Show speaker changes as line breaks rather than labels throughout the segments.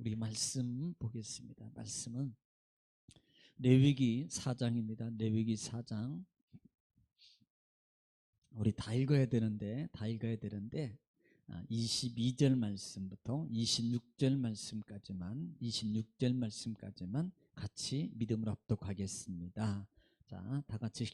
우리 말씀 보겠습니다. 말씀은 레위기 4장입니다. 레위기 4장. 우리 다 읽어야 되는데 22절 말씀부터 26절 말씀까지만 같이 믿음으로 합독하겠습니다. 자, 다 같이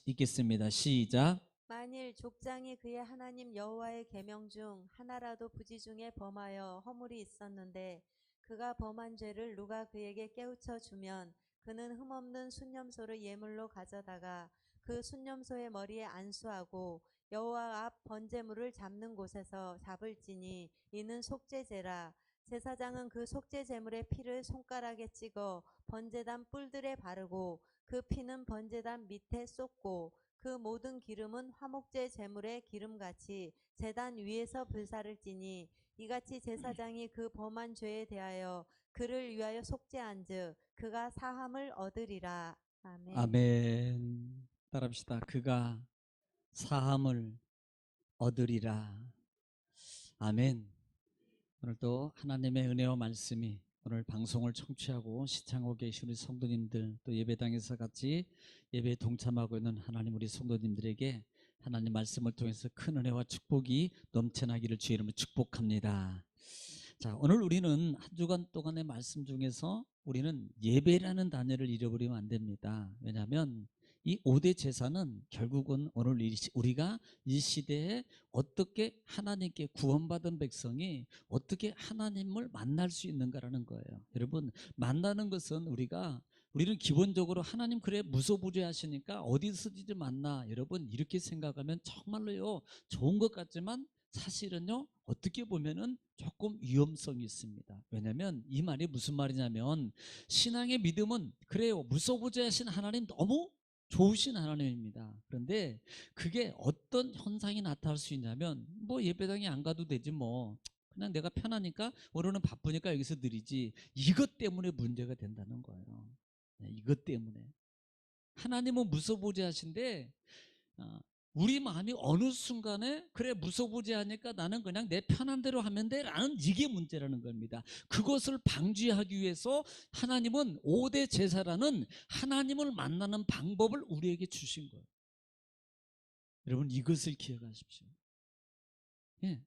읽겠습니다. 시작.
만일 족장이 그의 하나님 여호와의 계명 중 하나라도 부지 중에 범하여 허물이 있었는데 그가 범한 죄를 누가 그에게 깨우쳐 주면 그는 흠없는 순념소를 예물로 가져다가 그 순념소의 머리에 안수하고 여호와 앞 번제물을 잡는 곳에서 잡을지니 이는 속죄제라. 제사장은 그 속죄 제물의 피를 손가락에 찍어 번제단 뿔들에 바르고 그 피는 번제단 밑에 쏟고 그 모든 기름은 화목제 제물의 기름같이 제단 위에서 불사를 찌니 이같이 제사장이 그 범한 죄에 대하여 그를 위하여 속죄한즉 그가 사함을 얻으리라. 아멘.
아멘. 따라합시다. 그가 사함을 얻으리라. 아멘. 오늘도 하나님의 은혜와 말씀이 오늘 방송을 청취하고 시청하고 계신 우리 성도님들, 또 예배당에서 같이 예배에 동참하고 있는 하나님 우리 성도님들에게 하나님 말씀을 통해서 큰 은혜와 축복이 넘쳐나기를 주의 이름으로 축복합니다. 자, 오늘 우리는 한 주간 동안의 말씀 중에서 우리는 예배라는 단어를 잃어버리면 안 됩니다. 왜냐하면 이 5대 제사는 결국은 오늘 우리가 이 시대에 어떻게 하나님께 구원받은 백성이 어떻게 하나님을 만날 수 있는가라는 거예요. 여러분, 만나는 것은 우리는 기본적으로 하나님 그래 무소부재하시니까 어디서든지 만나, 여러분 이렇게 생각하면 정말로요 좋은 것 같지만 사실은요 어떻게 보면은 조금 위험성이 있습니다. 왜냐하면 이 말이 무슨 말이냐면 신앙의 믿음은 그래요 무소부재하신 하나님 너무 좋으신 하나님입니다. 그런데 그게 어떤 현상이 나타날 수 있냐면 뭐 예배당에 안 가도 되지 뭐 그냥 내가 편하니까 오늘은 바쁘니까 여기서 드리지, 이것 때문에 문제가 된다는 거예요. 이것 때문에 하나님은 무소부재하신데 우리 마음이 어느 순간에 그래 무소부재하니까 나는 그냥 내 편한 대로 하면 돼 라는 이게 문제라는 겁니다. 그것을 방지하기 위해서 하나님은 5대 제사라는 하나님을 만나는 방법을 우리에게 주신 거예요. 여러분 이것을 기억하십시오. 예.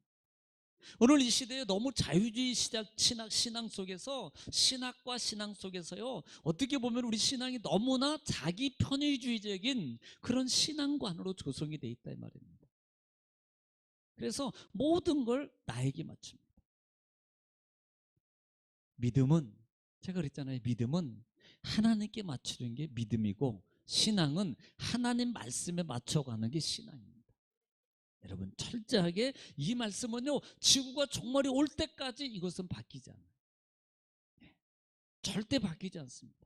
오늘 이 시대에 너무 자유주의 신앙 속에서 신학과 신앙 속에서요 어떻게 보면 우리 신앙이 너무나 자기 편의주의적인 그런 신앙관으로 조성이 돼 있다 이 말입니다. 그래서 모든 걸 나에게 맞춥니다. 믿음은 제가 그랬잖아요. 믿음은 하나님께 맞추는 게 믿음이고 신앙은 하나님 말씀에 맞춰가는 게 신앙입니다. 여러분 철저하게 이 말씀은요 지구가 종말이 올 때까지 이것은 바뀌지 않아요. 절대 바뀌지 않습니다.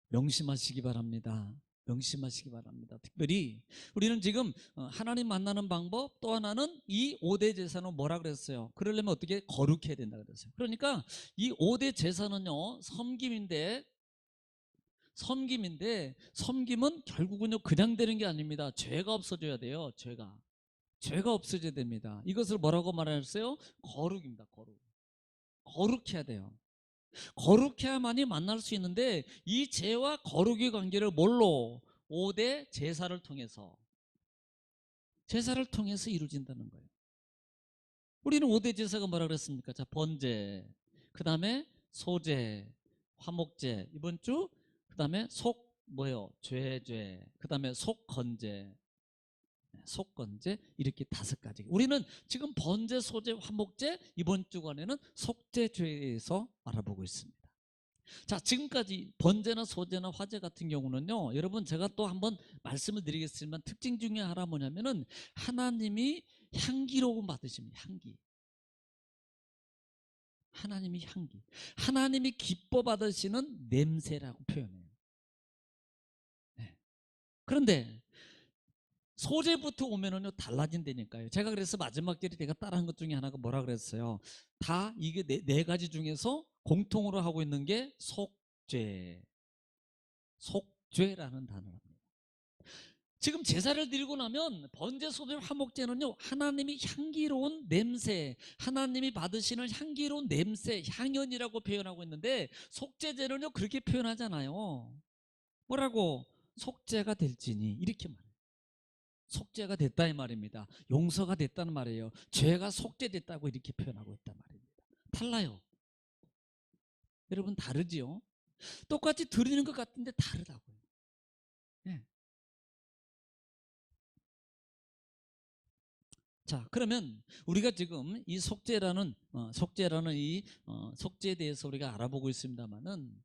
명심하시기 바랍니다. 명심하시기 바랍니다. 특별히 우리는 지금 하나님 만나는 방법, 또 하나는 이 5대 제사는 뭐라 그랬어요? 그러려면 어떻게 거룩해야 된다 그랬어요. 그러니까 이 5대 제사는요 섬김인데 섬김은 결국은요 그냥 되는 게 아닙니다. 죄가 없어져야 돼요. 죄가 없어져야 됩니다. 이것을 뭐라고 말하셨어요? 거룩입니다. 거룩해야 돼요. 거룩해야만이 만날 수 있는데 이 죄와 거룩의 관계를 뭘로? 5대 제사를 통해서 이루어진다는 거예요. 우리는 5대 제사가 뭐라 그랬습니까? 자, 번제, 그 다음에 소제, 화목제, 이번 주 그 다음에 죄, 그 다음에 속건제 이렇게 5가지. 우리는 지금 번제, 소제, 화목제, 이번 주간에는 속죄죄에서 알아보고 있습니다. 자, 지금까지 번제나 소제나 화제 같은 경우는요 여러분 제가 또 한번 말씀을 드리겠지만 특징 중에 하나 뭐냐면은 하나님이 향기로움 받으십니다. 하나님이 기뻐 받으시는 냄새라고 표현해요. 네. 그런데 소제부터 오면은요 달라진다니까요. 제가 그래서 마지막 절에 제가 따라한 것 중에 하나가 뭐라 그랬어요? 다 이게 네 가지 중에서 공통으로 하고 있는 게 속죄라는 단어입니다. 지금 제사를 드리고 나면 번제, 소제, 화목제는요, 하나님이 향기로운 냄새, 하나님이 받으시는 향기로운 냄새, 향연이라고 표현하고 있는데, 속죄제는요 그렇게 표현하잖아요. 뭐라고? 속죄가 될지니, 이렇게 말해요. 속죄가 됐다 이 말입니다. 용서가 됐다는 말이에요. 죄가 속죄됐다고 이렇게 표현하고 있단 말입니다. 달라요. 여러분, 다르지요? 똑같이 드리는 것 같은데 다르다고요. 네. 자, 그러면 우리가 지금 이 속죄라는 이 속죄에 대해서 우리가 알아보고 있습니다만은,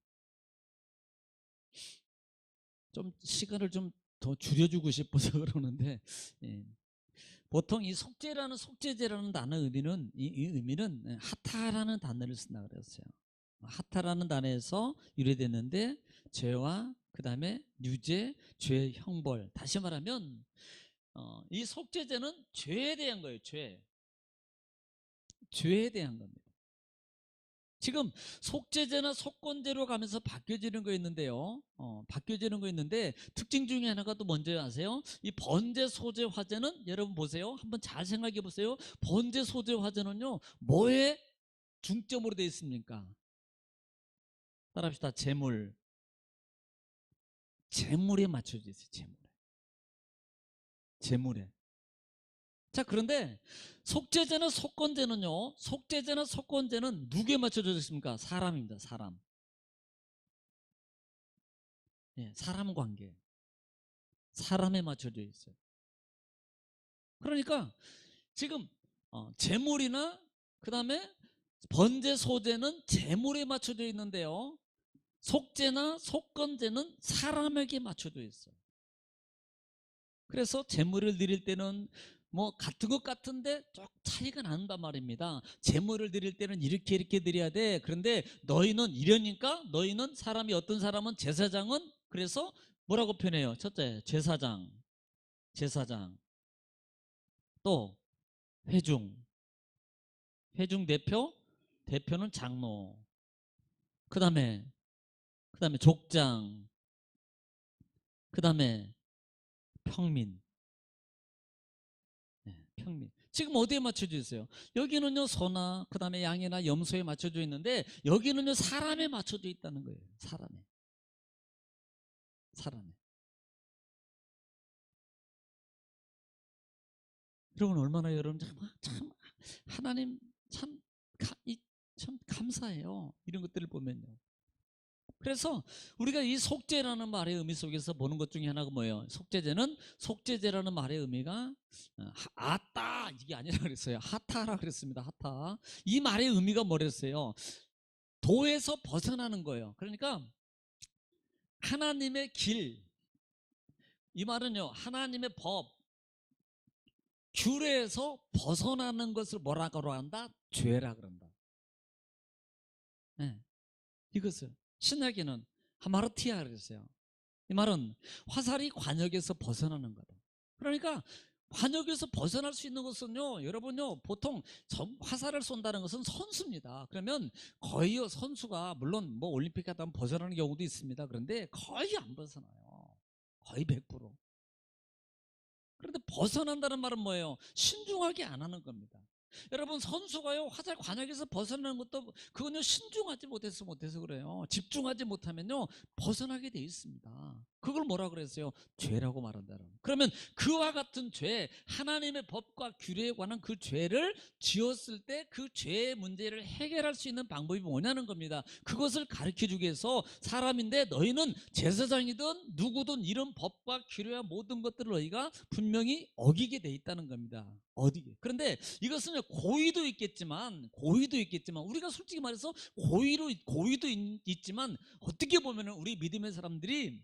좀 시간을 좀 더 줄여주고 싶어서 그러는데, 예. 보통 이 속죄제라는 단어 의미는, 이 의미는 하타라는 단어를 쓴다 그랬어요. 하타라는 단어에서 유래됐는데, 죄와 그 다음에 유죄, 죄 형벌. 다시 말하면 이 속죄제는 죄에 대한 거예요. 죄에 대한 겁니다. 지금 속죄제나 속건제로 가면서 바뀌어지는 거 있는데요. 바뀌어지는 거 있는데, 특징 중에 하나가 또 뭔지 아세요? 이 번제, 소제, 화제는, 여러분 보세요. 한번 잘 생각해 보세요. 번제, 소제, 화제는요, 뭐에 중점으로 되어 있습니까? 따라합시다. 재물에 맞춰져 있어요. 재물에. 자, 그런데 속죄제나 속건제는 누구에 맞춰져 있습니까? 사람입니다. 사람. 예, 사람 관계. 사람에 맞춰져 있어요. 그러니까 지금 재물이나 그 다음에 번제, 소제는 재물에 맞춰져 있는데요, 속죄나 속건제는 사람에게 맞춰져 있어요. 그래서 재물을 드릴 때는 뭐 같은 것 같은데 좀 차이가 난단 말입니다. 재물을 드릴 때는 이렇게 드려야 돼. 그런데 너희는 이러니까, 너희는 사람이, 어떤 사람은 제사장은, 그래서 뭐라고 표현해요? 첫째, 제사장. 또 회중 대표는 장로. 그 다음에 족장. 그 다음에 평민. 네, 평민. 지금 어디에 맞춰져 있어요? 여기는요 소나 그 다음에 양이나 염소에 맞춰져 있는데, 여기는요 사람에 맞춰져 있다는 거예요. 사람에. 여러분, 얼마나 여러분 참 하나님 참, 참 감사해요. 이런 것들을 보면요. 그래서 우리가 이 속죄라는 말의 의미 속에서 보는 것 중에 하나가 뭐예요? 속죄제라는 말의 의미가 아따 이게 아니라 그랬어요. 하타라 그랬습니다. 하타. 이 말의 의미가 뭐랬어요? 도에서 벗어나는 거예요. 그러니까 하나님의 길, 이 말은요 하나님의 법, 규례에서 벗어나는 것을 뭐라고 한다? 죄라 그런다. 네. 이것을 신약에는 하마르티아 그랬어요. 이 말은 화살이 관역에서 벗어나는 거다. 그러니까 관역에서 벗어날 수 있는 것은요, 여러분요, 보통 화살을 쏜다는 것은 선수입니다. 그러면 거의 선수가, 물론 뭐 올림픽 하다 보면 벗어나는 경우도 있습니다. 그런데 거의 안 벗어나요. 거의 100%. 그런데 벗어난다는 말은 뭐예요? 신중하게 안 하는 겁니다. 여러분, 선수가요 화살 관역에서 벗어나는 것도, 그건요 신중하지 못해서 그래요. 집중하지 못하면요 벗어나게 돼 있습니다. 그걸 뭐라 그랬어요? 죄라고 말한다는. 그러면 그와 같은 죄, 하나님의 법과 규례에 관한 그 죄를 지었을 때 그 죄의 문제를 해결할 수 있는 방법이 뭐냐는 겁니다. 그것을 가르쳐 주기 위해서, 사람인데 너희는 제사장이든 누구든 이런 법과 규례와 모든 것들을 너희가 분명히 어기게 돼 있다는 겁니다. 어디게. 그런데 이것은 고의도 있겠지만 우리가 솔직히 말해서 고의도 있지만, 어떻게 보면 우리 믿음의 사람들이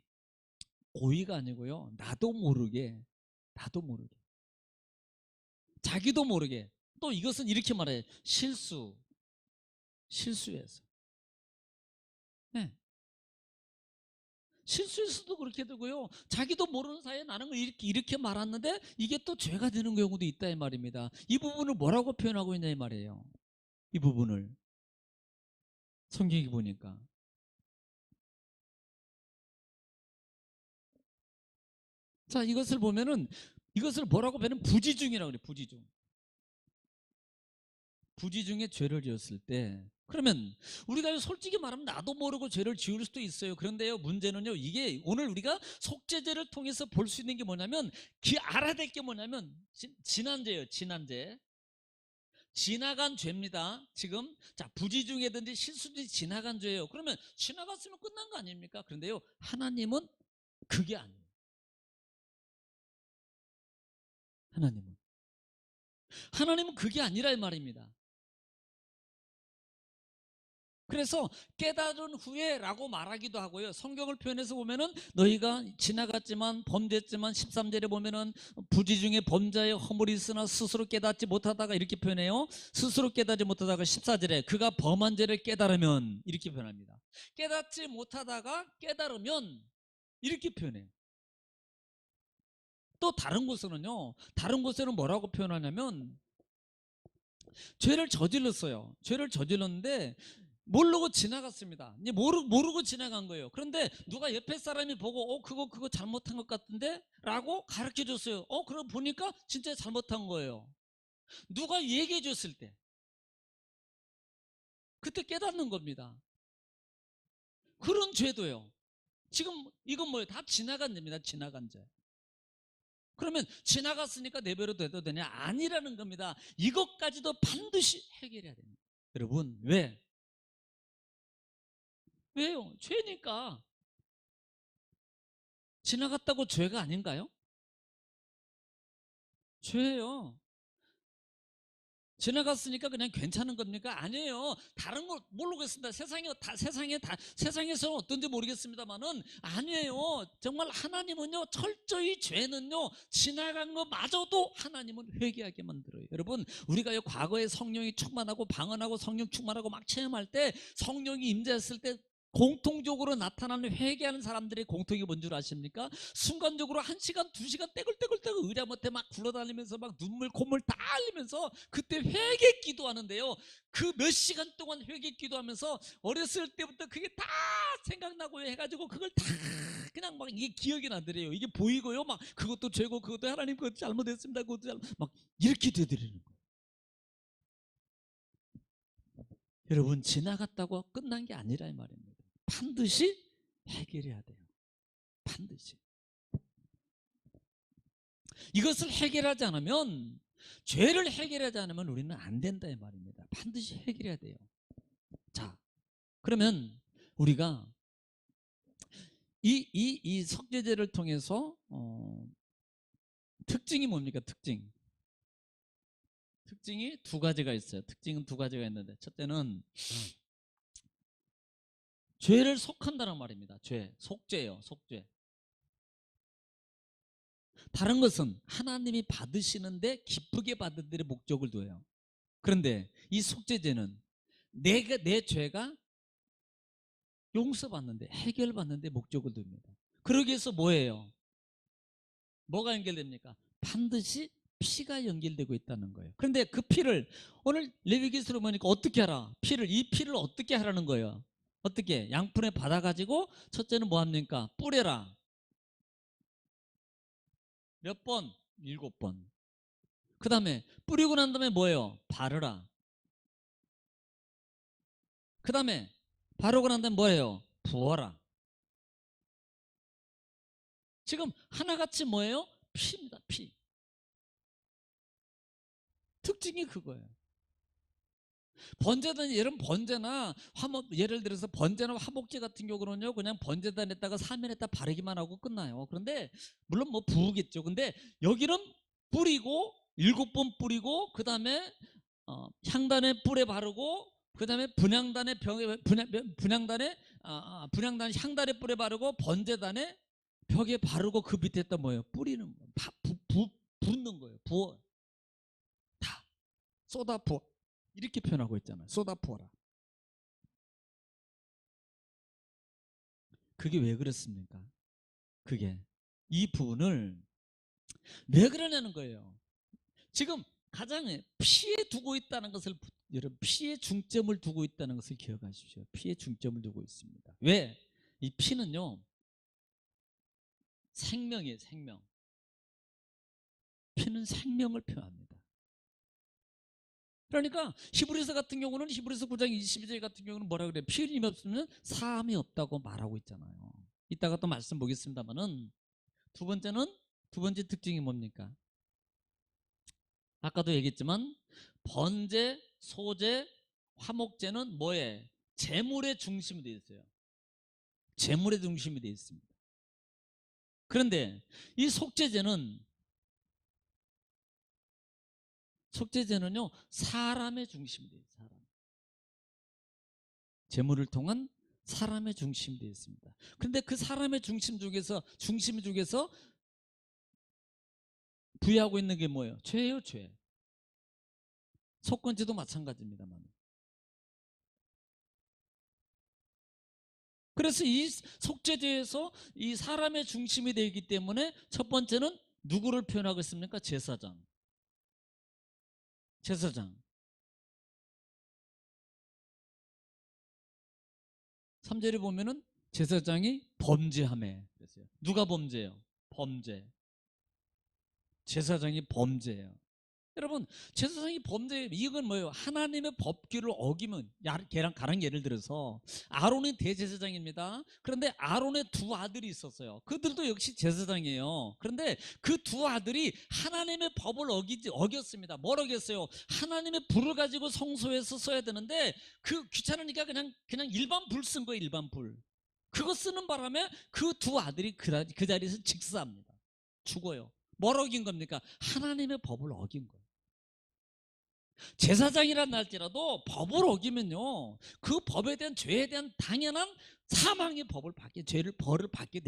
고의가 아니고요, 나도 모르게 자기도 모르게, 또 이것은 이렇게 말해, 실수해서. 네. 실수해서도 그렇게 되고요, 자기도 모르는 사이에 나는 이렇게 말았는데 이게 또 죄가 되는 경우도 있다 이 말입니다. 이 부분을 뭐라고 표현하고 있냐 이 말이에요. 이 부분을 성경에 보니까 자, 이것을 보면은 이것을 뭐라고 배는 부지중이라고 그래. 부지중. 부지중에 죄를 지었을 때, 그러면 우리가 솔직히 말하면 나도 모르고 죄를 지을 수도 있어요. 그런데요, 문제는요, 이게 오늘 우리가 속죄죄를 통해서 볼 수 있는 게 뭐냐면, 알아야 될 게 뭐냐면 지난죄예요. 지난죄. 지나간 죄입니다. 지금 자, 부지중이든지 실수든지 지나간 죄예요. 그러면 지나갔으면 끝난 거 아닙니까? 그런데요, 하나님은 그게 아니에요. 하나님은 그게 아니라 이 말입니다. 그래서 깨달은 후에 라고 말하기도 하고요. 성경을 표현해서 보면은 너희가 지나갔지만 범죄했지만 13절에 보면은 부지중에 범자의 허물이 있으나 스스로 깨닫지 못하다가 이렇게 표현해요. 스스로 깨닫지 못하다가 14절에 그가 범한 죄를 깨달으면 이렇게 표현합니다. 깨닫지 못하다가 깨달으면 이렇게 표현해요. 또 다른 곳에는요. 다른 곳에는 뭐라고 표현하냐면 죄를 저질렀어요. 죄를 저질렀는데 모르고 지나갔습니다. 모르고 지나간 거예요. 그런데 누가 옆에 사람이 보고 그거 잘못한 것 같은데? 라고 가르쳐 줬어요. 그럼 보니까 진짜 잘못한 거예요. 누가 얘기해 줬을 때 그때 깨닫는 겁니다. 그런 죄도요. 지금 이건 뭐예요? 다 지나간 죄입니다. 지나간 죄. 그러면 지나갔으니까 내버려 둬도 되냐? 아니라는 겁니다. 이것까지도 반드시 해결해야 됩니다. 여러분, 왜요? 죄니까. 지나갔다고 죄가 아닌가요? 죄예요. 지나갔으니까 그냥 괜찮은 겁니까? 아니에요. 다른 걸 모르겠습니다. 세상에서는 어떤지 모르겠습니다만은 아니에요. 정말 하나님은요, 철저히 죄는요, 지나간 거마저도 하나님은 회개하게 만들어요. 여러분, 우리가요, 과거에 성령이 충만하고 방언하고 성령 충만하고 막 체험할 때 성령이 임재했을 때 공통적으로 나타나는 회개하는 사람들의 공통이 뭔 줄 아십니까? 순간적으로 1시간, 2시간 떼굴떼굴 의자 못해 막 굴러다니면서 막 눈물, 콧물 다 흘리면서 그때 회개 기도하는데요. 그 몇 시간 동안 회개 기도하면서 어렸을 때부터 그게 다 생각나고 해가지고 그걸 다 그냥 막 이게 기억이 나더래요. 이게 보이고요. 막 그것도 죄고 그것도 하나님 그것도 잘못했습니다. 그것도 막 이렇게 되더라는 거예요. 여러분, 지나갔다고 끝난 게 아니라 이 말입니다. 반드시 해결해야 돼요. 반드시. 이것을 해결하지 않으면, 죄를 해결하지 않으면 우리는 안 된다 이 말입니다. 반드시 해결해야 돼요. 자, 그러면 우리가 이 속죄제를 통해서 특징이 뭡니까? 특징이 두 가지가 있어요. 특징은 두 가지가 있는데, 첫째는 죄를 속한다는 말입니다. 속죄예요. 속죄. 다른 것은 하나님이 받으시는데 기쁘게 받은 데에 목적을 둬요. 그런데 이 속죄제는 내 죄가 용서받는데, 해결받는데 목적을 둡니다. 그러기 위해서 뭐예요? 뭐가 연결됩니까? 반드시 피가 연결되고 있다는 거예요. 그런데 그 피를 오늘 레위기서로 보니까 어떻게 하라? 이 피를 어떻게 하라는 거예요? 어떻게? 양푼에 받아가지고 첫째는 뭐 합니까? 뿌려라. 몇 번? 7번. 그 다음에 뿌리고 난 다음에 뭐예요? 바르라. 그 다음에 바르고 난 다음에 뭐예요? 부어라. 지금 하나같이 뭐예요? 피입니다. 피. 특징이 그거예요. 번제는 여러분, 번제나 예를 들어서 번제나 화목제 같은 경우는요, 그냥 번제단에다가 사면에다 바르기만 하고 끝나요. 그런데 물론 뭐 부으겠죠. 근데 여기는 뿌리고 7번 뿌리고 그 다음에 향단에 뿔에 바르고 그 다음에 분향단 향단에 뿔에 바르고 번제단에 벽에 바르고 그 밑에다 뭐예요? 뿌리는 거예요. 붓는 거예요. 부어. 다 쏟아 부어. 이렇게 표현하고 있잖아요. 쏟아 부어라. 그게 왜 그렇습니까? 그게 이 부분을 왜 그러냐는 거예요. 지금 가장 피에 두고 있다는 것을, 여러분, 피에 중점을 두고 있다는 것을 기억하십시오. 피에 중점을 두고 있습니다. 왜? 이 피는요, 생명이에요. 생명. 피는 생명을 표현합니다. 그러니까 히브리서 같은 경우는 히브리서 9장 22절 같은 경우는 뭐라 그래요? 피 흘림이 없으면 사함이 없다고 말하고 있잖아요. 이따가 또 말씀 보겠습니다만은 두 번째 특징이 뭡니까? 아까도 얘기했지만 번제, 소제, 화목제는 뭐에? 제물의 중심이 되어 있어요. 제물의 중심이 되어 있습니다. 그런데 이 속죄제는요 사람의 중심이 되어 있어요. 사람. 제물을 통한 사람의 중심이 되어 있습니다. 그런데 그 사람의 중심 중에서 부여하고 있는 게 뭐예요? 죄예요, 죄. 속건제도 마찬가지입니다만. 그래서 이 속죄제에서 이 사람의 중심이 되기 때문에 첫 번째는 누구를 표현하고 있습니까? 제사장. 3절에 보면은 제사장이 범죄하매 그랬어요. 누가 범죄예요? 범죄. 제사장이 범죄예요. 여러분, 제사장이 범죄, 이건 뭐예요? 하나님의 법규를 어기면, 걔랑 가령 예를 들어서 아론이 대제사장입니다. 그런데 아론의 두 아들이 있었어요. 그들도 역시 제사장이에요. 그런데 그 두 아들이 하나님의 법을 어겼습니다. 뭘 어겼어요? 하나님의 불을 가지고 성소에서 써야 되는데 그 귀찮으니까 그냥 일반 불 쓴 거예요. 일반 불. 그거 쓰는 바람에 그 두 아들이 그 자리에서 직사합니다. 죽어요. 뭘 어긴 겁니까? 하나님의 법을 어긴 거예요. 제사장이란 할지라도 법을 어기면요 그 법에 대한 죄에 대한 당연한 사망의 벌을 받게 돼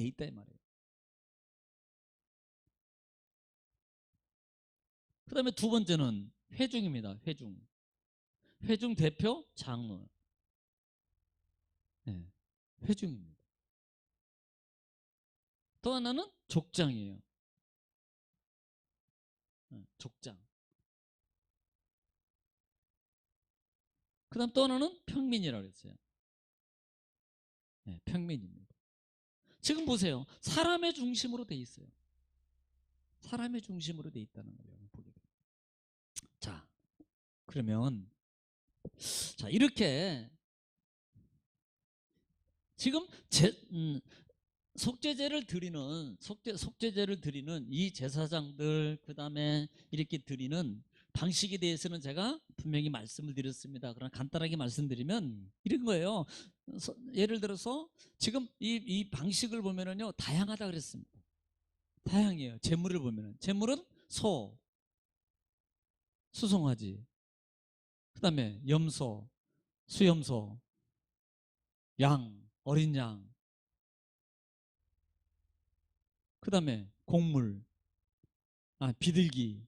있다 이 말이에요. 그 다음에 두 번째는 회중입니다. 회중 대표 장로. 네, 회중입니다. 또 하나는 족장이에요. 족장. 그 다음 또 하나는 평민이라고 했어요. 네, 평민입니다. 지금 보세요. 사람의 중심으로 돼 있어요. 사람의 중심으로 돼 있다는 거예요. 보게 됩니다. 자, 그러면 이렇게 지금 속죄제를 드리는 이 제사장들 그다음에 이렇게 드리는 방식에 대해서는 제가 분명히 말씀을 드렸습니다. 그러나 간단하게 말씀드리면 이런 거예요. 예를 들어서 지금 이 방식을 보면은요 다양하다 그랬습니다. 다양해요. 제물을 보면은 제물은 소, 수송아지, 그다음에 염소, 수염소, 양, 어린 양, 그 다음에 곡물, 비둘기,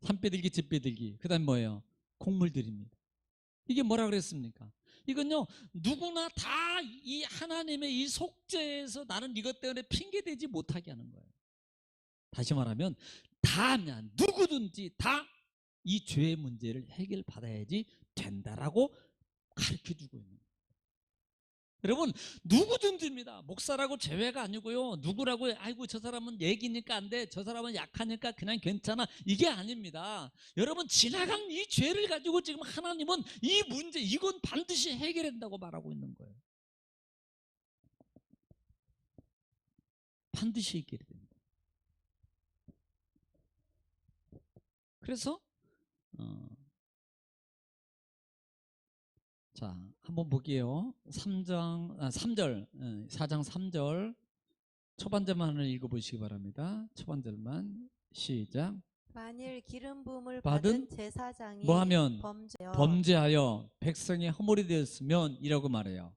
산비둘기, 집비둘기, 그 다음에 뭐예요? 곡물들입니다. 이게 뭐라 그랬습니까? 이건요, 누구나 다 이 하나님의 이 속죄에서 나는 이것 때문에 핑계대지 못하게 하는 거예요. 다시 말하면, 누구든지 다 이 죄의 문제를 해결받아야지 된다라고 가르쳐 주고 있는 거예요. 여러분 누구든지입니다. 목사라고 제외가 아니고요. 누구라고 아이고 저 사람은 얘기니까 안 돼. 저 사람은 약하니까 그냥 괜찮아. 이게 아닙니다. 여러분 지나간 이 죄를 가지고 지금 하나님은 이 문제 이건 반드시 해결한다고 말하고 있는 거예요. 반드시 해결이 됩니다. 그래서 자 한번 볼게요. 4장 3절 초반절만 읽어보시기 바랍니다. 초반절만 시작.
만일 기름 부음을
받은
받은 제사장이
뭐하면
범죄하여
백성의 허물이 되었으면 이라고 말해요.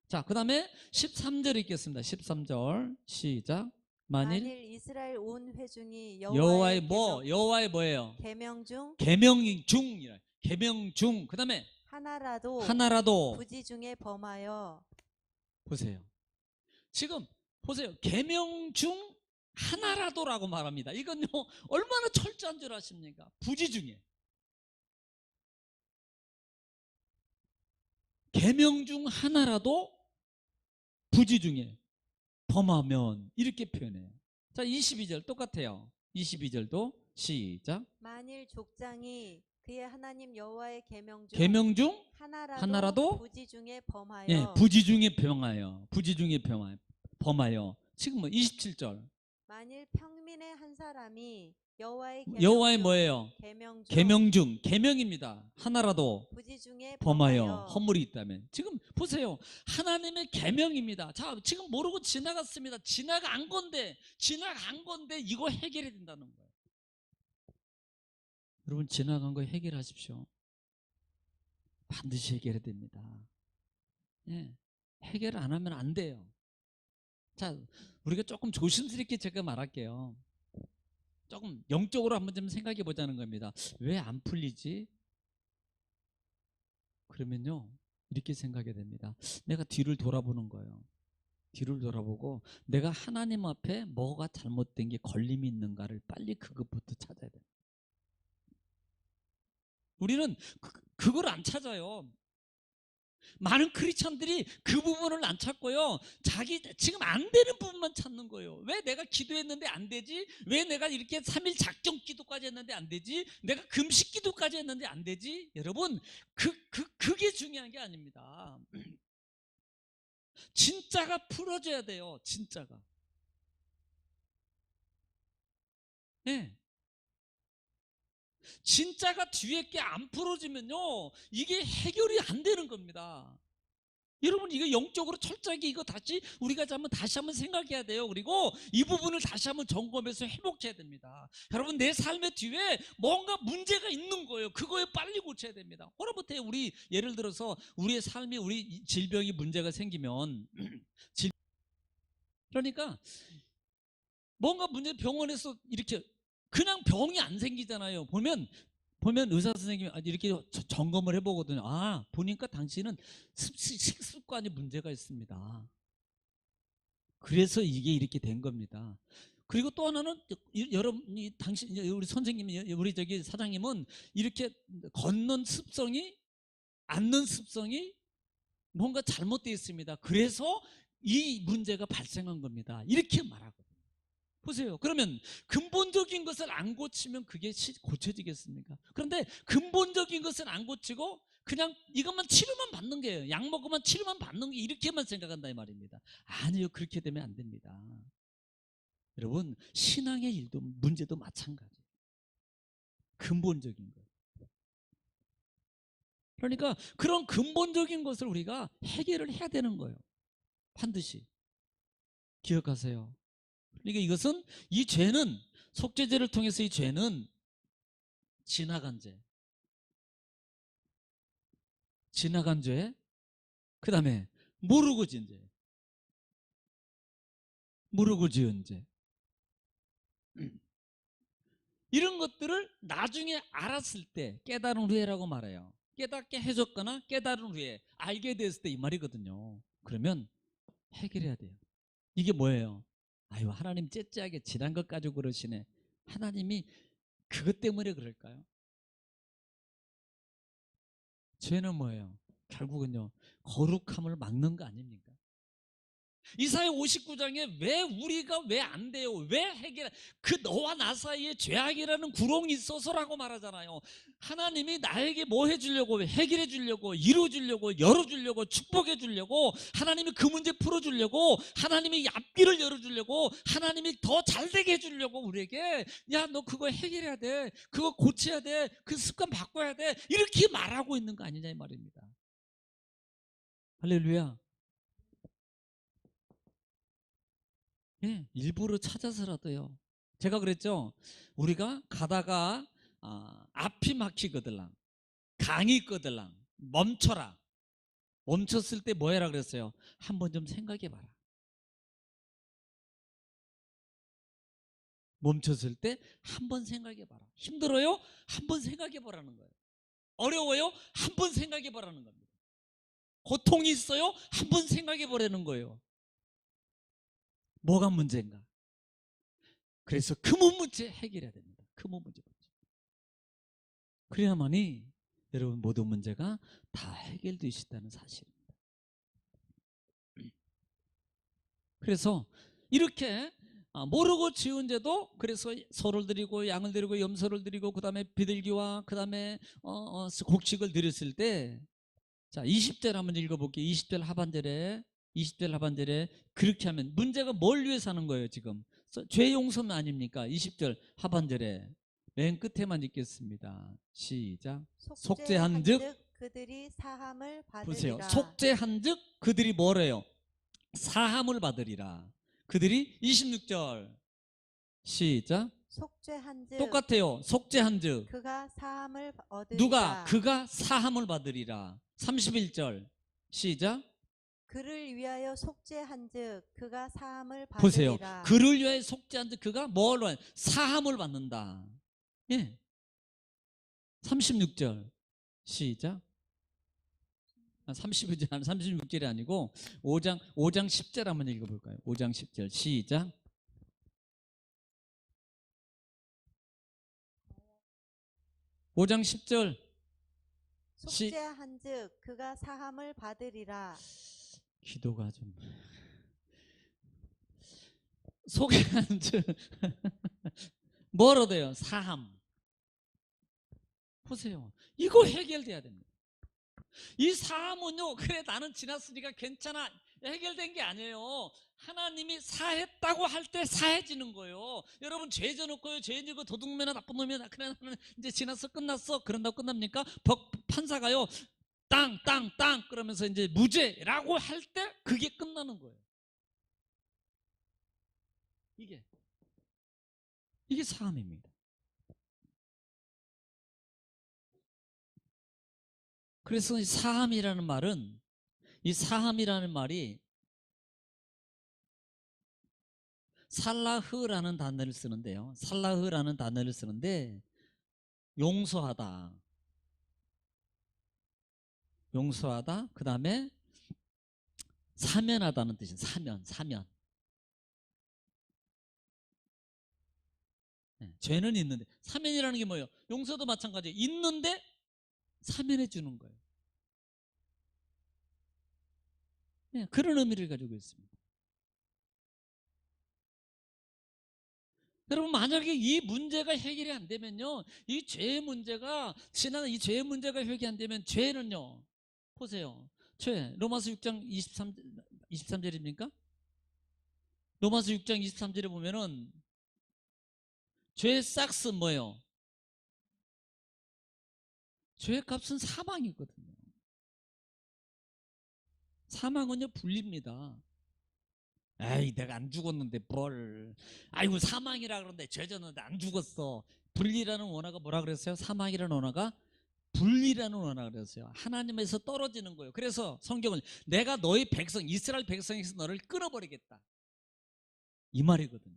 자, 그 다음에 13절 읽겠습니다. 13절 시작. 만일
이스라엘 온 회중이
여호와의 뭐예요?
계명 중
계명 중 그 다음에
하나라도 부지 중에 범하여
보세요. 지금 보세요. 계명 중 하나라도라고 말합니다. 이건요 얼마나 철저한 줄 아십니까? 부지 중에 계명 중 하나라도 부지 중에 범하면 이렇게 표현해요. 자 22절 똑같아요. 22절도 시작.
만일 족장이 그의 하나님 여호와의 계명 중
계명 중
하나라도
하나라도
부지 중에
예,
범하여
부지 중에 범하여. 지금 뭐 27절.
만일 평민의 한 사람이 여호와의
여호와의
계명 중
뭐예요?
계명 중
계명 중 계명입니다. 하나라도
부지 중에
범하여
범하여
허물이 있다면. 지금 보세요. 하나님의 계명입니다. 자, 지금 모르고 지나갔습니다. 지나간 건데 이거 해결해야 된다는 거예요. 여러분, 지나간 거 해결하십시오. 반드시 해결해야 됩니다. 예, 해결 안 하면 안 돼요. 자, 우리가 조금 조심스럽게 제가 말할게요. 조금 영적으로 한번 좀 생각해 보자는 겁니다. 왜 안 풀리지? 그러면요, 이렇게 생각이 됩니다. 내가 뒤를 돌아보는 거예요. 뒤를 돌아보고 내가 하나님 앞에 뭐가 잘못된 게 걸림이 있는가를 빨리 그것부터 찾아야 돼요. 우리는 그걸 안 찾아요. 많은 크리스천들이 그 부분을 안 찾고요. 자기 지금 안 되는 부분만 찾는 거예요. 왜 내가 기도했는데 안 되지? 왜 내가 이렇게 3일 작정 기도까지 했는데 안 되지? 내가 금식 기도까지 했는데 안 되지? 여러분, 그게 중요한 게 아닙니다. 진짜가 풀어져야 돼요. 진짜가. 네. 진짜가 뒤에 게 안 풀어지면요, 이게 해결이 안 되는 겁니다. 여러분, 이거 영적으로 철저하게 이거 우리가 다시 한번 생각해야 돼요. 그리고 이 부분을 다시 한번 점검해서 회복해야 됩니다. 여러분, 내 삶의 뒤에 뭔가 문제가 있는 거예요. 그거에 빨리 고쳐야 됩니다. 호러부터 우리 예를 들어서 우리의 삶이 우리 질병이 문제가 생기면 그러니까 뭔가 병원에서 이렇게 그냥 병이 안 생기잖아요. 보면 의사 선생님이 이렇게 점검을 해보거든요. 보니까 당신은 식습관에 문제가 있습니다. 그래서 이게 이렇게 된 겁니다. 그리고 또 하나는 여러분이 우리 선생님이 우리 사장님은 이렇게 걷는 습성이 앉는 습성이 뭔가 잘못되어 있습니다. 그래서 이 문제가 발생한 겁니다. 이렇게 말하거든요. 보세요. 그러면 근본적인 것을 안 고치면 그게 고쳐지겠습니까? 그런데 근본적인 것을 안 고치고 그냥 이것만 치료만 받는 거예요. 약 먹으면 치료만 받는 게 이렇게만 생각한다 이 말입니다. 아니요. 그렇게 되면 안 됩니다. 여러분, 신앙의 일도 문제도 마찬가지예요. 근본적인 것. 그러니까 그런 근본적인 것을 우리가 해결을 해야 되는 거예요. 반드시. 기억하세요. 그러니까 이것은 이 죄는 속죄제를 통해서 이 죄는 지나간 죄, 그 다음에 모르고 지은 죄, 이런 것들을 나중에 알았을 때 깨달은 후에라고 말해요. 깨닫게 해줬거나 깨달은 후에 알게 됐을 때 이 말이거든요. 그러면 해결해야 돼요. 이게 뭐예요? 아유, 하나님 째째하게 지난 것 가지고 그러시네. 하나님이 그것 때문에 그럴까요? 죄는 뭐예요? 결국은요, 거룩함을 막는 거 아닙니까? 이사야 59장에 왜 우리가 왜 안 돼요? 왜 해결? 그 너와 나 사이에 죄악이라는 구렁이 있어서라고 말하잖아요. 하나님이 나에게 뭐 해주려고, 해결해 주려고, 이루어주려고, 열어주려고, 축복해 주려고, 하나님이 그 문제 풀어주려고, 하나님이 앞길을 열어주려고, 하나님이 더 잘되게 해주려고 우리에게 야, 너 그거 해결해야 돼, 그거 고쳐야 돼, 그 습관 바꿔야 돼, 이렇게 말하고 있는 거 아니냐 이 말입니다. 할렐루야. 예, 일부러 찾아서라도요. 제가 그랬죠. 우리가 가다가 앞이 막히거들랑 강이 있거들랑 멈춰라. 멈췄을 때 뭐 해라 그랬어요? 한번 좀 생각해 봐라. 멈췄을 때 한번 생각해 봐라. 힘들어요? 한번 생각해 보라는 거예요. 어려워요? 한번 생각해 보라는 겁니다. 고통이 있어요? 한번 생각해 보라는 거예요. 뭐가 문제인가? 그래서 근본 문제 해결해야 됩니다. 근본 문제. 그래야만이 여러분 모든 문제가 다 해결될 수 있다는 사실입니다. 그래서 이렇게 모르고 지은 죄도 그래서 소를 드리고 양을 드리고 염소를 드리고 그 다음에 비둘기와 그 다음에 곡식을 드렸을 때, 자 20절 한번 읽어볼게요. 20절 하반절에, 20절 하반절에 그렇게 하면 문제가 뭘 위해서 하는 거예요 지금? 죄 용서는 아닙니까? 20절 하반절에 맨 끝에만 읽겠습니다. 시작. 속죄한즉,
속죄한즉 그들이 사함을
보세요.
받으리라.
속죄한즉 그들이 뭐래요? 사함을 받으리라. 그들이 26절 시작.
속죄한즉
똑같아요. 속죄한즉
그가 사함을 얻으리라.
누가? 그가 사함을 받으리라. 31절 시작.
그를 위하여 속죄한즉 그가 사함을
보세요.
받으리라.
그를 위하여 속죄한즉 그가 뭘로? 사함을 받는다. 예. 36절 시작. 36절이 아니고 5장 10절 한번 읽어볼까요? 5장 10절 시작. 5장 10절
속죄한즉 그가 사함을 받으리라.
기도가 좀 속죄한 즉 뭐로 돼요? 사함. 보세요. 이거 해결돼야 됩니다. 이 사함은요, 그래 나는 지났으니까 괜찮아, 해결된 게 아니에요. 하나님이 사했다고 할 때 사해지는 거예요. 여러분 죄 져놓고요, 죄 지고 도둑놈이나 나쁜 놈이나 그래 나는 이제 지났어 끝났어 그런다고 끝납니까? 판사가요 땅 그러면서 이제 무죄라고 할 때 그게 끝나는 거예요. 이게 사함입니다. 그래서 이 사함이라는 말은, 이 사함이라는 말이 살라흐라는 단어를 쓰는데요. 살라흐라는 단어를 쓰는데 용서하다, 용서하다, 그 다음에 사면하다는 뜻이에요. 사면. 네, 죄는 있는데, 사면이라는 게 뭐예요? 용서도 마찬가지예요. 있는데 사면해 주는 거예요. 네, 그런 의미를 가지고 있습니다. 여러분, 만약에 이 문제가 해결이 안 되면요, 이 죄의 문제가, 지난 이 죄의 문제가 해결이 안 되면 죄는요, 보세요. 죄, 로마서 6장 23절입니까? 로마서 6장 23절에 보면은 죄의 싹스 뭐예요? 죄의 값은 사망이거든요. 사망은요, 분리입니다. 에이, 내가 안 죽었는데 뭘. 아이고, 사망이라 그러는데 죄 졌는데 안 죽었어. 분리라는 원어가 뭐라 그랬어요? 사망이라는 원어가 분리라는 원어가 그랬어요. 하나님에서 떨어지는 거예요. 그래서 성경은 내가 너희 백성, 이스라엘 백성에서 너를 끊어버리겠다, 이 말이거든요.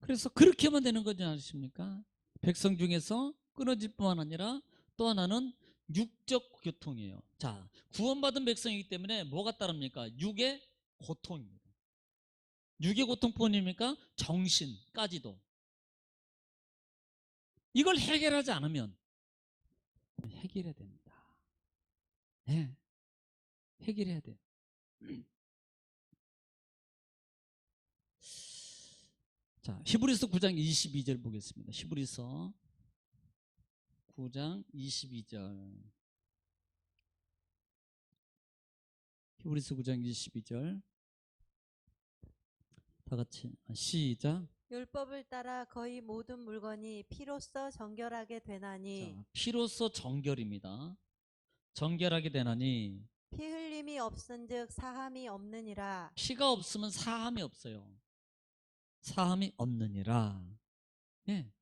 그래서 그렇게 하면 되는 거지 않으십니까? 백성 중에서 끊어질 뿐만 아니라 또 하나는 육적 고통이에요. 자, 구원받은 백성이기 때문에 뭐가 따릅니까? 육의 고통입니다. 육의 고통뿐입니까? 정신까지도. 이걸 해결하지 않으면 해결해야 됩니다. 네, 해결해야 돼요. 자, 히브리서 9장 22절 보겠습니다. 히브리서 9장 22절. 히브리서 9장 22절. 다 같이 시작.
율법을 따라 거의 모든 물건이 피로써 정결하게 되나니.
자, 피로써 정결입니다. 정결하게 되나니.
피 흘림이 없은즉 사함이 없느니라.
피가 없으면 사함이 없어요. 사함이 없느니라. 예.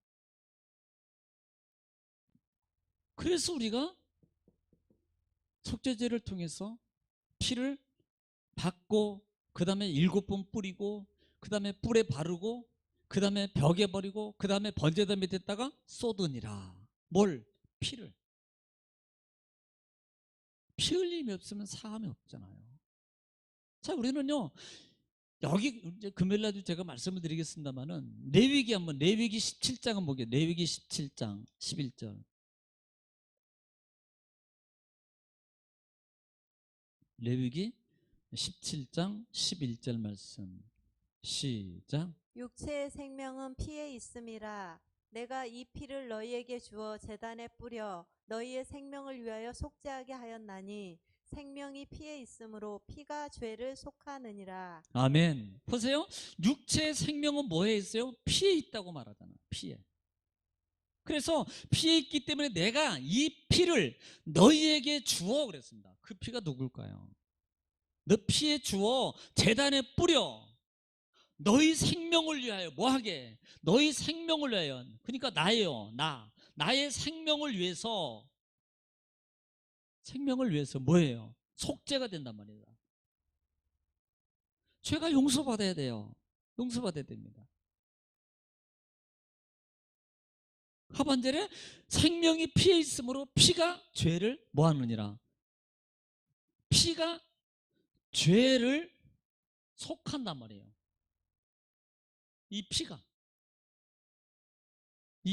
그래서 우리가 속죄제를 통해서 피를 받고, 그 다음에 7번 뿌리고, 그 다음에 뿔에 바르고, 그 다음에 벽에 버리고, 그 다음에 번제단 밑에다가 쏟으니라. 뭘? 피를. 피 흘림이 없으면 사함이 없잖아요. 자, 우리는요, 여기 이제 금요일날도 제가 말씀을 드리겠습니다만은 레위기 17장은 뭐게요? 레위기 17장 11절. 레위기 17장 11절 말씀 시작.
육체의 생명은 피에 있음이라. 내가 이 피를 너희에게 주어 제단에 뿌려 너희의 생명을 위하여 속죄하게 하였나니 생명이 피에 있으므로 피가 죄를 속하느니라.
아멘. 보세요. 육체의 생명은 뭐에 있어요? 피에 있다고 말하잖아. 피에. 그래서 피에 있기 때문에 내가 이 피를 너희에게 주어 그랬습니다. 그 피가 누굴까요? 너 피에 주어 제단에 뿌려 너희 생명을 위하여 뭐하게? 너희 생명을 위하여. 그러니까 나예요. 나의 생명을 위해서 뭐예요? 속죄가 된단 말이에요. 죄가 용서받아야 돼요. 용서받아야 됩니다. 하반절에 생명이 피에 있으므로 피가 죄를 뭐하느니라. 피가 죄를 속한단 말이에요. 이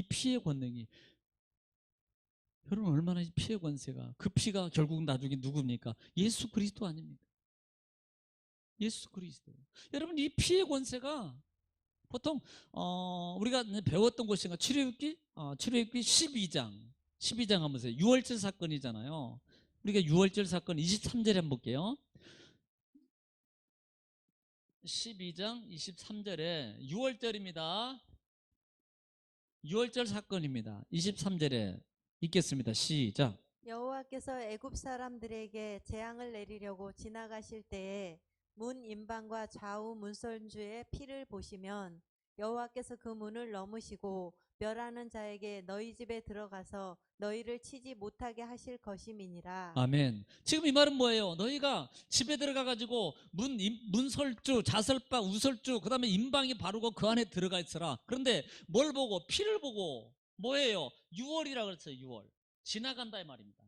피의 권능이 여러분 얼마나 이 피의 권세가 그 피가 결국 나중에 누굽니까? 예수 그리스도 아닙니까? 예수 그리스도. 여러분 이 피의 권세가 보통 우리가 배웠던 곳인가 출애굽기 12장 하면서 유월절 사건이잖아요. 우리가 유월절 사건 23절에 한번 볼게요. 12장 23절에 유월절입니다. 유월절 사건입니다. 23절에 읽겠습니다. 시작.
여호와께서 애굽 사람들에게 재앙을 내리려고 지나가실 때에 문 임방과 좌우 문선주의 피를 보시면 여호와께서 그 문을 넘으시고 멸하는 자에게 너희 집에 들어가서 너희를 치지 못하게 하실 것임이니라.
아멘. 지금 이 말은 뭐예요? 너희가 집에 들어가 가지고 문설주, 자설바, 우설주, 그 다음에 임방이 바르고 그 안에 들어가 있어라. 그런데 뭘 보고? 피를 보고 뭐예요? 유월이라 그랬어요. 유월. 지나간다 이 말입니다.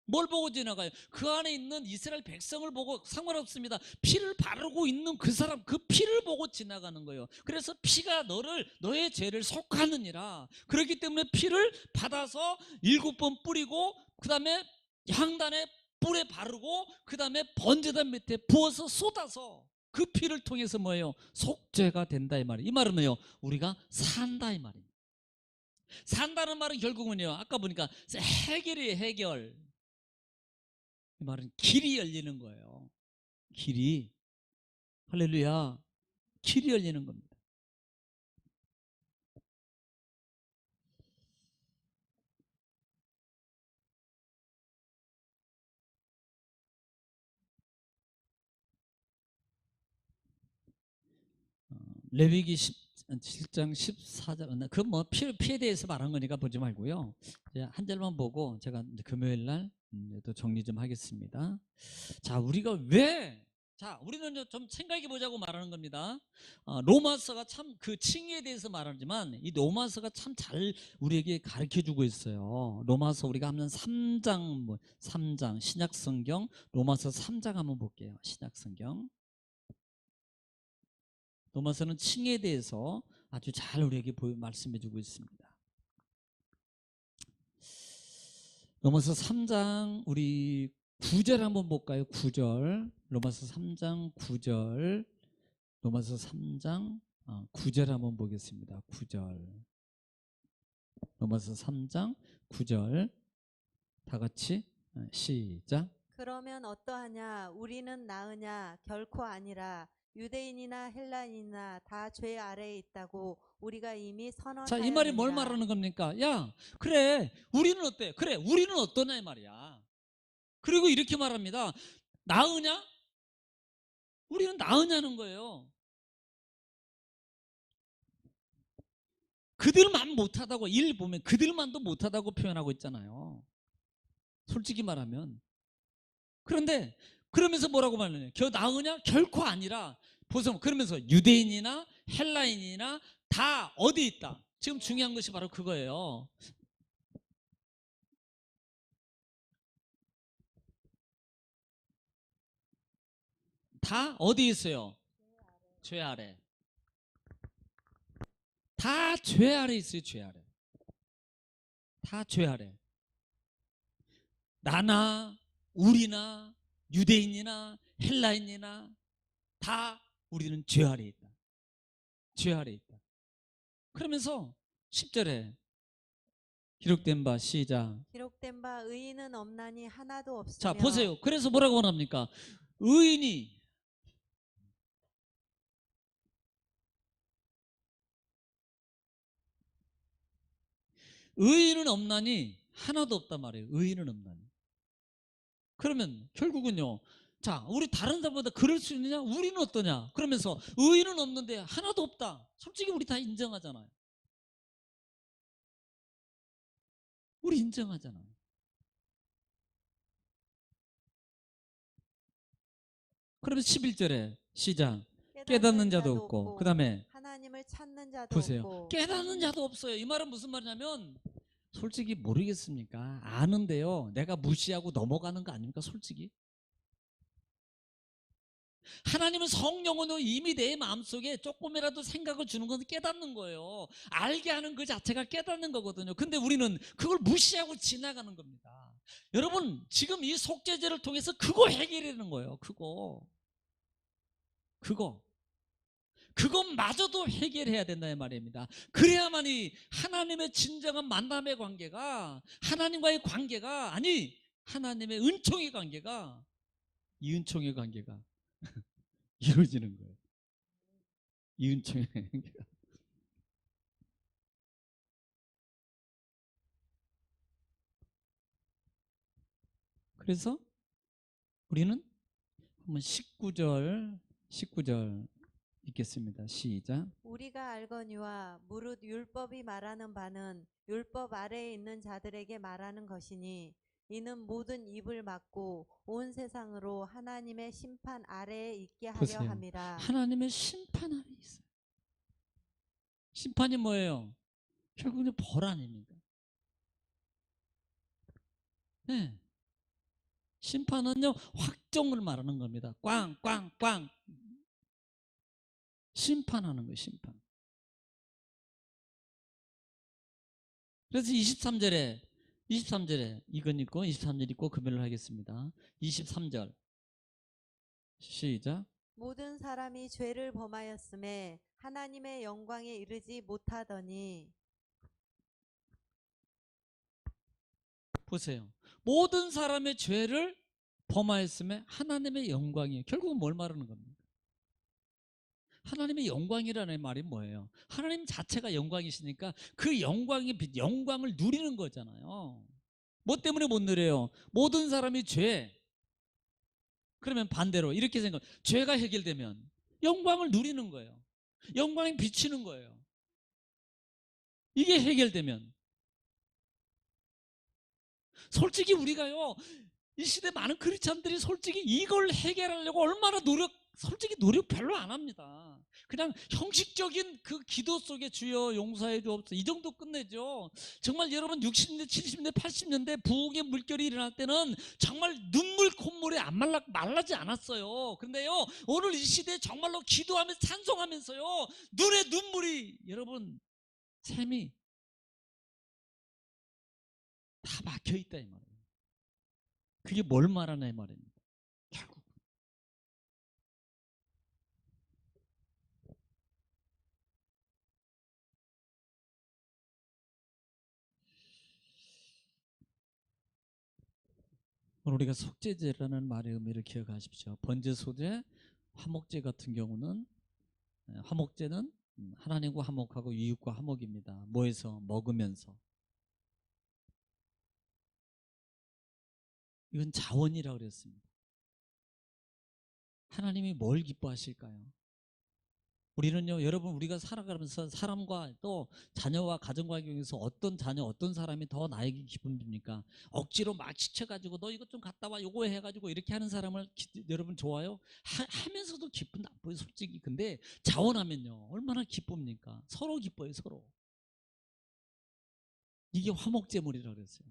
뭘 보고 지나가요? 그 안에 있는 이스라엘 백성을 보고 상관없습니다. 피를 바르고 있는 그 사람, 그 피를 보고 지나가는 거예요. 그래서 피가 너의 죄를 속하느니라. 그렇기 때문에 피를 받아서 7번 뿌리고 그 다음에 향단에 뿔에 바르고 그 다음에 번제단 밑에 부어서 쏟아서 그 피를 통해서 뭐예요? 속죄가 된다 이 말이에요. 이 말은 뭐예요? 우리가 산다 이 말입니다. 산다는 말은 결국은요, 아까 보니까 해결이에요. 해결. 이 말은 길이 열리는 거예요. 길이. 할렐루야. 길이 열리는 겁니다. 레위기 17장 14절. 그 뭐 피에 대해서 말한 거니까 보지 말고요. 한 절만 보고 제가 금요일 날 또 정리 좀 하겠습니다. 자, 우리는 좀 생각해 보자고 말하는 겁니다. 로마서가 참 그 칭의에 대해서 말하지만 이 로마서가 참 잘 우리에게 가르쳐 주고 있어요. 로마서 우리가 하면 3장 신약 성경 로마서 3장 한번 볼게요. 신약 성경. 로마서는 칭의에 대해서 아주 잘 우리에게 말씀해 주고 있습니다. 로마서 3장 우리 9절 한번 볼까요? 9절. 로마서 3장 9절. 로마서 3장 9절 한번 보겠습니다. 9절. 로마서 3장 9절. 다 같이 시작.
그러면 어떠하냐? 우리는 나으냐? 결코 아니라. 유대인이나 헬라인이나 다 죄 아래에 있다고 우리가 이미
자, 이 말이 뭘
선언하였느니라.
말하는 겁니까? 야, 그래, 우리는 어때? 그래, 우리는 어떠냐 이 말이야. 그리고 이렇게 말합니다. 나으냐? 우리는 나으냐는 거예요. 그들만 못하다고, 일 보면 그들만도 못하다고 표현하고 있잖아요. 솔직히 말하면. 그런데 그러면서 뭐라고 말하냐? 나으냐? 결코 아니라. 보세요. 그러면서 유대인이나 헬라인이나 다 어디 있다? 지금 중요한 것이 바로 그거예요. 다 어디 있어요? 죄 아래. 다 죄 아래 있어요. 죄 아래. 다 죄 아래. 나나 우리나 유대인이나 헬라인이나 다 우리는 죄 아래 있다. 죄 아래 있다. 그러면서 10절에 기록된 바 시작.
기록된 바 의인은 없나니 하나도
자,
없으며
보세요. 그래서 뭐라고 말합니까? 의인이 의인은 없나니 하나도 없단 말이에요. 의인은 없나니. 그러면 결국은요. 자, 우리 다른 사람보다 그럴 수 있느냐? 우리는 어떠냐? 그러면서 의인은 없는데 하나도 없다. 솔직히 우리 다 인정하잖아요. 우리 인정하잖아요. 그러면 11절에 시작. 깨닫는 자도 없고, 그 다음에
하나님을 찾는 자도
보세요.
없고
깨닫는 자도 없어요. 이 말은 무슨 말이냐면 솔직히 모르겠습니까? 아는데요. 내가 무시하고 넘어가는 거 아닙니까? 솔직히. 하나님은 성령으로 이미 내 마음속에 조금이라도 생각을 주는 건 깨닫는 거예요. 알게 하는 그 자체가 깨닫는 거거든요. 근데 우리는 그걸 무시하고 지나가는 겁니다. 여러분, 지금 이 속죄제를 통해서 그거 해결하는 거예요. 그것마저도 해결해야 된다는 말입니다. 그래야만이 하나님의 진정한 만남의 관계가, 하나님과의 관계가, 아니 하나님의 은총의 관계가, 이 은총의 관계가 이루어지는 거예요. 이 은총의 관계가. 그래서 우리는 한번 19절 읽겠습니다. 시작.
우리가 알거니와 무릇 율법이 말하는 바는 율법 아래에 있는 자들에게 말하는 것이니 이는 모든 입을 막고 온 세상으로 하나님의 심판 아래에 있게 하려
보세요.
함이라.
하나님의 심판 아래 있어요. 심판이 뭐예요? 결국은 벌 아닙니까? 네. 심판은요, 확정을 말하는 겁니다. 꽝. 심판하는 거예요, 심판. 그래서 23절에 이건 있고 23절 있고 금요일 하겠습니다. 23절 시작.
모든 사람이 죄를 범하였음에 하나님의 영광에 이르지 못하더니
보세요. 모든 사람의 죄를 범하였음에 하나님의 영광이에요. 결국은 뭘 말하는 겁니까? 하나님의 영광이라는 말이 뭐예요? 하나님 자체가 영광이시니까 그 영광을 누리는 거잖아요. 뭐 때문에 못 누려요? 모든 사람이 죄. 그러면 반대로 이렇게 생각. 죄가 해결되면 영광을 누리는 거예요. 영광이 비치는 거예요. 이게 해결되면 솔직히 우리가요, 이 시대 많은 크리스찬들이 솔직히 이걸 해결하려고 얼마나 솔직히 노력 별로 안 합니다. 그냥 형식적인 그 기도 속에 주여 용서해 주옵소서 이 정도 끝내죠. 정말 여러분 60년대, 70년대, 80년대 부흥의 물결이 일어날 때는 정말 눈물 콧물이 안 말라지 않았어요. 그런데요, 오늘 이 시대에 정말로 기도하면서 찬송하면서요, 눈에 눈물이 여러분 샘이 다 막혀 있다 이 말이에요. 그게 뭘 말하나 이 말입니다. 결국 우리가 속죄제라는 말의 의미를 기억하십시오. 번제소제, 화목제 같은 경우는 화목제는 하나님과 화목하고 이웃과 화목입니다. 뭐해서? 먹으면서. 이건 자원이라고 그랬습니다. 하나님이 뭘 기뻐하실까요? 우리는요, 여러분, 우리가 살아가면서 사람과 또 자녀와 가정관계에서 어떤 자녀, 어떤 사람이 더 나에게 기쁨 줍니까? 억지로 막 지쳐가지고 너 이것 좀 갖다 와, 요거 해가지고 이렇게 하는 사람을 여러분 좋아요? 하면서도 기분 나빠요, 솔직히. 근데 자원하면요, 얼마나 기쁩니까? 서로 기뻐요, 서로. 이게 화목제물이라고 그랬어요.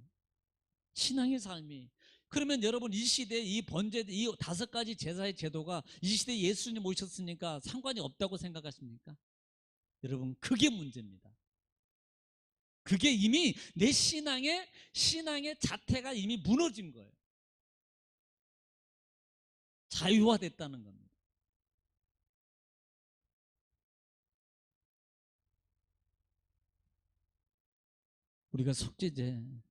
신앙의 삶이. 그러면 여러분 이 시대 이 번제 이 5가지 제사의 제도가 이 시대에 예수님 오셨으니까 상관이 없다고 생각하십니까? 여러분 그게 문제입니다. 그게 이미 내 신앙의 자태가 이미 무너진 거예요. 자유화됐다는 겁니다. 우리가 속죄제는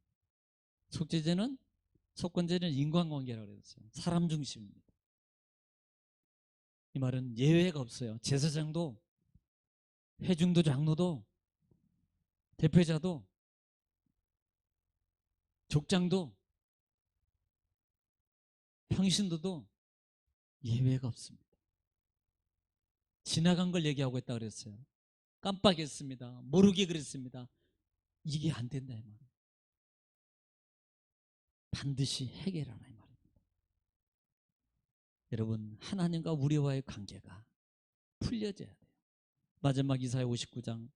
속건제는 인간관계라고 그랬어요. 사람 중심입니다. 이 말은 예외가 없어요. 제사장도 회중도 장로도 대표자도 족장도 평신도도 예외가 없습니다. 지나간 걸 얘기하고 있다 그랬어요. 깜빡했습니다. 모르게 그랬습니다. 이게 안 된다 이 말이에요. 반드시 해결하라 이 말입니다. 여러분, 하나님과 우리와의 관계가 풀려져야 돼요. 마지막 이사야 59장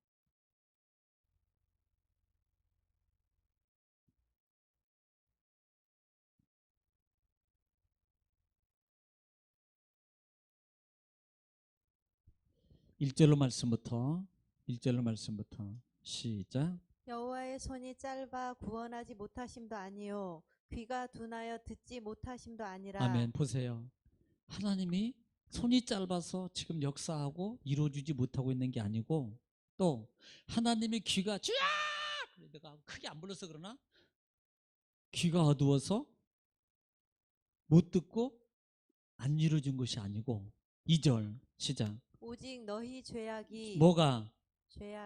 1절로 말씀부터 시작.
여호와의 손이 짧아 구원하지 못하심도 아니요 귀가 둔하여 듣지 못하심도 아니라.
아멘. 보세요. 하나님이 손이 짧아서 지금 역사하고 이루어주지 못하고 있는 게 아니고, 또 하나님의 귀가 주야! 내가 크게 안 불러서 그러나 귀가 어두워서 못 듣고 안 이루어진 것이 아니고, 2절 시작.
오직 너희 죄악이
뭐가?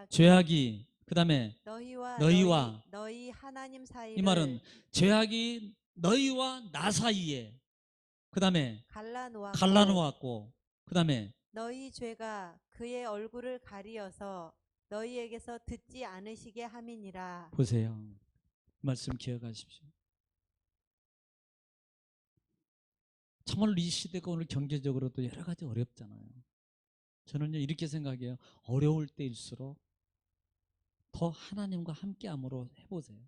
죄악이. 그 다음에 너희와
너희 하나님 사이를
이 말은 죄악이 너희와 나 사이에 그 다음에 갈라놓았고 그 다음에
너희 죄가 그의 얼굴을 가리어서 너희에게서 듣지 않으시게 함이니라.
보세요. 말씀 기억하십시오. 정말 이 시대가 오늘 경제적으로도 여러 가지 어렵잖아요. 저는요 이렇게 생각해요. 어려울 때일수록 더 하나님과 함께함으로 해보세요.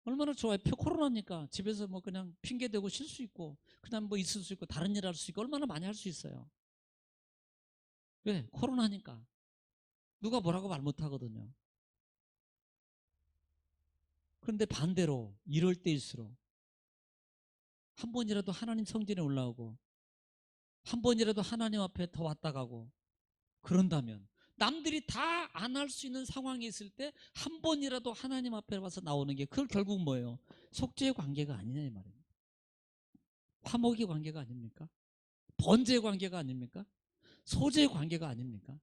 얼마나 좋아요. 코로나니까 집에서 뭐 그냥 핑계대고 쉴 수 있고 그냥 뭐 있을 수 있고 다른 일 할 수 있고 얼마나 많이 할 수 있어요. 왜? 코로나니까. 누가 뭐라고 말 못하거든요. 그런데 반대로 이럴 때일수록 한 번이라도 하나님 성전에 올라오고 한 번이라도 하나님 앞에 더 왔다 가고 그런다면, 남들이 다 안 할 수 있는 상황이 있을 때 한 번이라도 하나님 앞에 와서 나오는 게, 그걸 결국 뭐예요? 속죄의 관계가 아니냐 이 말입니다. 화목의 관계가 아닙니까? 번제의 관계가 아닙니까? 소제의 관계가 아닙니까?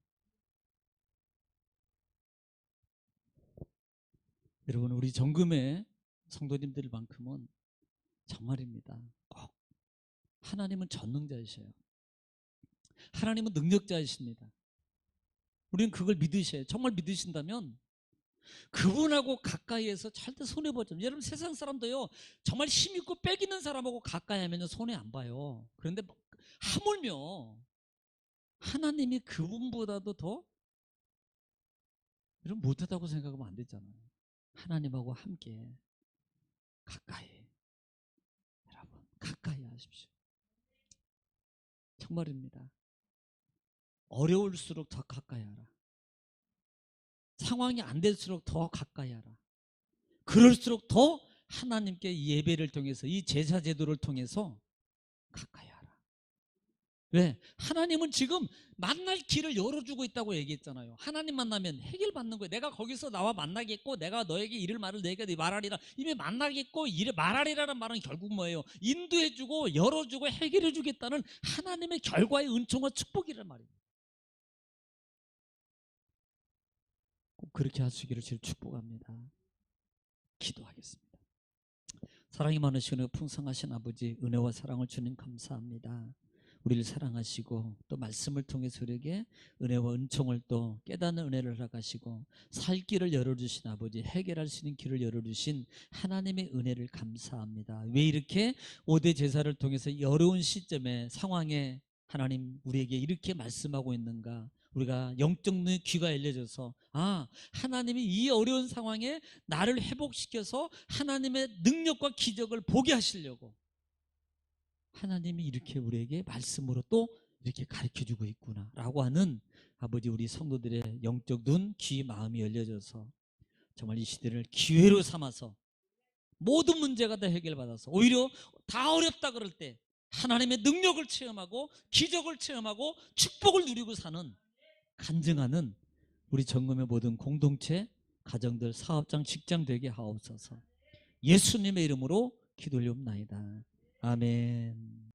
여러분, 우리 정금의 성도님들만큼은 정말입니다. 꼭 하나님은 전능자이셔요. 하나님은 능력자이십니다. 우리는 그걸 믿으셔요. 정말 믿으신다면 그분하고 가까이에서 절대 손해보지 않아요. 여러분, 세상 사람도요 정말 힘있고 빼기는 사람하고 가까이 하면 손해 안 봐요. 그런데 하물며 하나님이 그분보다도 더 여러분 못하다고 생각하면 안 되잖아요. 하나님하고 함께 가까이, 여러분 가까이 하십시오. 정말입니다. 어려울수록 더 가까이 하라. 상황이 안 될수록 더 가까이 하라. 그럴수록 더 하나님께 예배를 통해서, 이 제사 제도를 통해서 가까이 하라. 왜? 하나님은 지금 만날 길을 열어주고 있다고 얘기했잖아요. 하나님 만나면 해결받는 거예요. 내가 거기서 나와 만나겠고 내가 너에게 이를 말을 너에게 말하리라. 이미 만나겠고 이를 말하리라는 말은 결국 뭐예요? 인도해주고 열어주고 해결해주겠다는 하나님의 결과의 은총과 축복이란 말입니다. 꼭 그렇게 하시기를 주를 축복합니다. 기도하겠습니다. 사랑이 많으시고 풍성하신 아버지, 은혜와 사랑을 주님 감사합니다. 우리를 사랑하시고 또 말씀을 통해서 우리에게 은혜와 은총을 또 깨닫는 은혜를 허락하시고 살 길을 열어주신 아버지, 해결할 수 있는 길을 열어주신 하나님의 은혜를 감사합니다. 왜 이렇게 5대 제사를 통해서 어려운 시점에 상황에 하나님 우리에게 이렇게 말씀하고 있는가? 우리가 영적 눈의 귀가 열려져서 하나님이 이 어려운 상황에 나를 회복시켜서 하나님의 능력과 기적을 보게 하시려고 하나님이 이렇게 우리에게 말씀으로 또 이렇게 가르쳐주고 있구나 라고 하는 아버지, 우리 성도들의 영적 눈, 귀, 마음이 열려져서 정말 이 시대를 기회로 삼아서 모든 문제가 다 해결받아서 오히려 다 어렵다 그럴 때 하나님의 능력을 체험하고 기적을 체험하고 축복을 누리고 사는 간증하는 우리 정금의 모든 공동체, 가정들, 사업장, 직장 되게 하옵소서. 예수님의 이름으로 기도 올리옵나이다. 아멘.